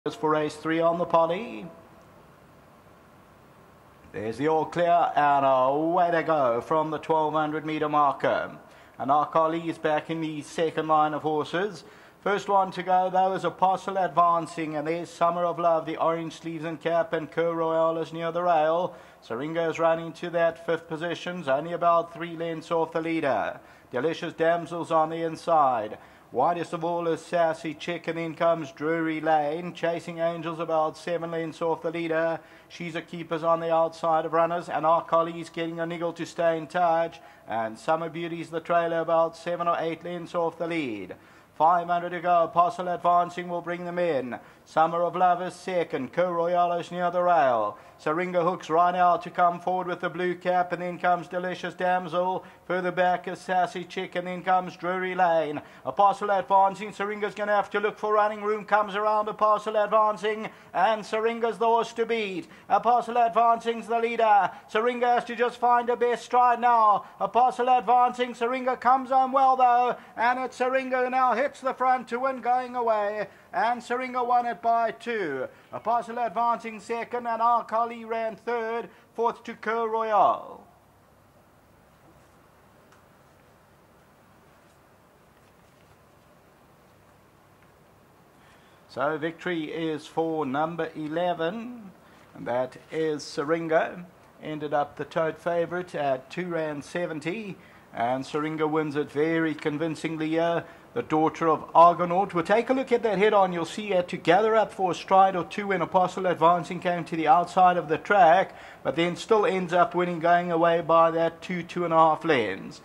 For race 3 on the poly. There's the all clear and away they go from the 1200 meter marker. And our colleague is back in the second line of horses. First one to go though is Apostle Advancing, and there's Summer of Love, the orange sleeves and cap, and Cur Royale is near the rail. SYRINGA is running to that 5th position, only about 3 lengths off the leader. Delicious Damsels on the inside. Widest of all is Sassy Chick, and then comes Drury Lane. Chasing Angels about 7 lengths off the leader. She's a keeper's on the outside of runners, and our colleague's getting a niggle to stay in touch. And Summer Beauty's the trailer about 7 or 8 lengths off the lead. 500 to go. Apostle Advancing will bring them in. Summer of Love is second. Cur Royale is near the rail. SYRINGA hooks right out to come forward with the blue cap, and then comes Delicious Damsel. Further back is Sassy Chick, and then comes Drury Lane. Apostle Advancing. SYRINGA's going to have to look for running room. Comes around Apostle Advancing, and SYRINGA's the horse to beat. Apostle Advancing's the leader. SYRINGA has to just find a best stride now. Apostle Advancing. SYRINGA comes home well though, and it's SYRINGA who now hits the front to win going away. And SYRINGA won it by 2. Apostle Advancing second, and Arcali ran third. Fourth to Cur Royale. So victory is for number 11, and that is SYRINGA. Ended up the tote favourite at 2 rand 70, and SYRINGA wins it very convincingly here. The daughter of Argonaut. We'll take a look at that head-on. You'll see it to gather up for a stride or two when Apostle Advancing came to the outside of the track, but then still ends up winning going away by that 2.5 lengths.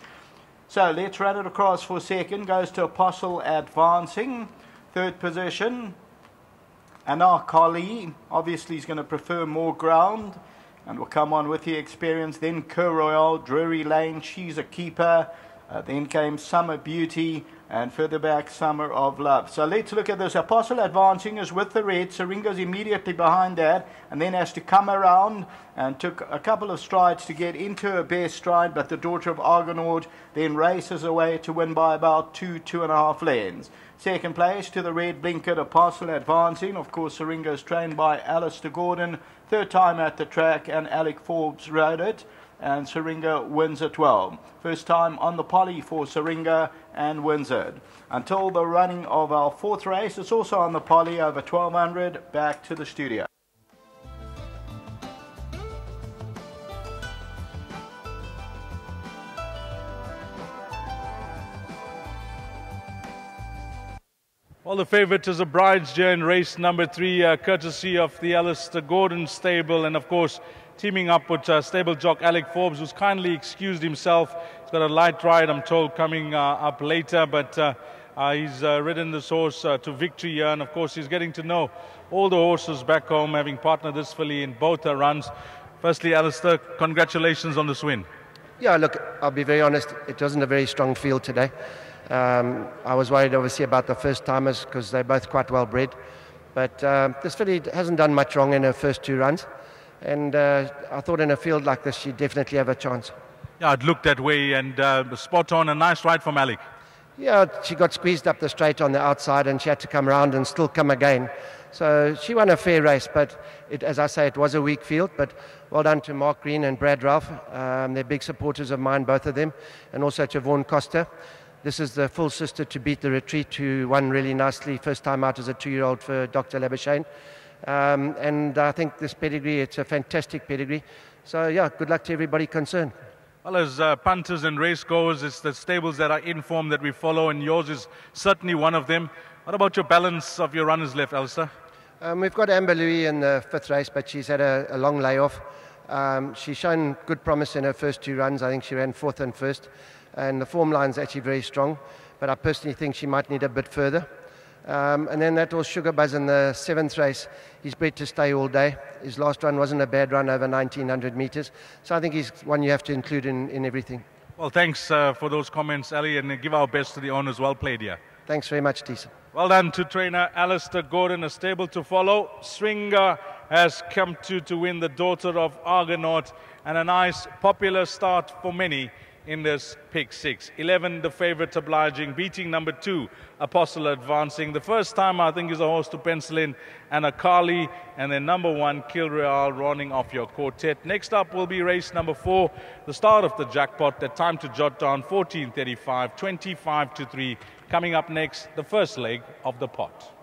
So let's run it across for a second. Goes to Apostle Advancing, 3rd position. And our colleague, obviously, is going to prefer more ground and will come on with the experience. Then Cur Royale, Drury Lane, she's a keeper. Then came Summer Beauty, and further back Summer of Love. So let's look at this. Apostle Advancing is with the red. SYRINGA's immediately behind that, and then has to come around, and took a couple of strides to get into her best stride, but the daughter of Argonaut then races away to win by about 2.5 lengths. Second place to the red blinkered Apostle Advancing. Of course, SYRINGA is trained by Alistair Gordon. 3rd time at the track, and Alec Forbes rode it. And SYRINGA wins it well. First time on the poly for SYRINGA, and wins it. Until the running of our 4th race, it's also on the poly over 1200. Back to the studio. Well, the favourite is a Bride's Journey in race number 3, courtesy of the Alistair Gordon stable, and of course teaming up with stable jock Alec Forbes, who's kindly excused himself. He's got a light ride, I'm told, coming up later, but he's ridden this horse to victory here, and of course he's getting to know all the horses back home, having partnered this filly in both her runs. Firstly, Alistair, congratulations on this win. Yeah, look, I'll be very honest, it wasn't a very strong field today. I was worried obviously about the first timers because they're both quite well bred, but this filly hasn't done much wrong in her first 2 runs, and I thought in a field like this she'd definitely have a chance. Yeah, it looked that way, and spot on, a nice ride from Alec. Yeah, she got squeezed up the straight on the outside, and she had to come around and still come again. So she won a fair race, but as I say, it was a weak field. But well done to Mark Green and Brad Ralph. They're big supporters of mine, both of them, and also to Vaughan Costa. This is the full sister to Beat the Retreat, who won really nicely, first time out as a 2-year-old for Dr. Labuschagne. And I think this pedigree, it's a fantastic pedigree. So yeah, good luck to everybody concerned. Well, as punters and racegoers, it's the stables that are in form that we follow, and yours is certainly one of them. What about your balance of your runners left, Alistair? We've got Amber Louis in the 5th race, but she's had a long layoff. She's shown good promise in her first 2 runs. I think she ran 4th and 1st, and the form line's actually very strong, but I personally think she might need a bit further. And then that was Sugar Buzz in the 7th race. He's bred to stay all day. His last run wasn't a bad run, over 1900 metres. So I think he's one you have to include in everything. Well, thanks for those comments, Ali, and give our best to the owners. Well played here. Thanks very much, Decent. Well done to trainer Alistair Gordon, a stable to follow. SYRINGA has come to win, the daughter of Argonaut, and a nice popular start for many in this pick 6. 11, the favorite Obliging, beating number 2, Apostle Advancing. The first time, I think, is a horse to pencil in, and Akali, and then number 1, Kilreal, running off your quartet. Next up will be race number 4, the start of the jackpot. The time to jot down 14:35, 25 to 3. Coming up next, the first leg of the pot.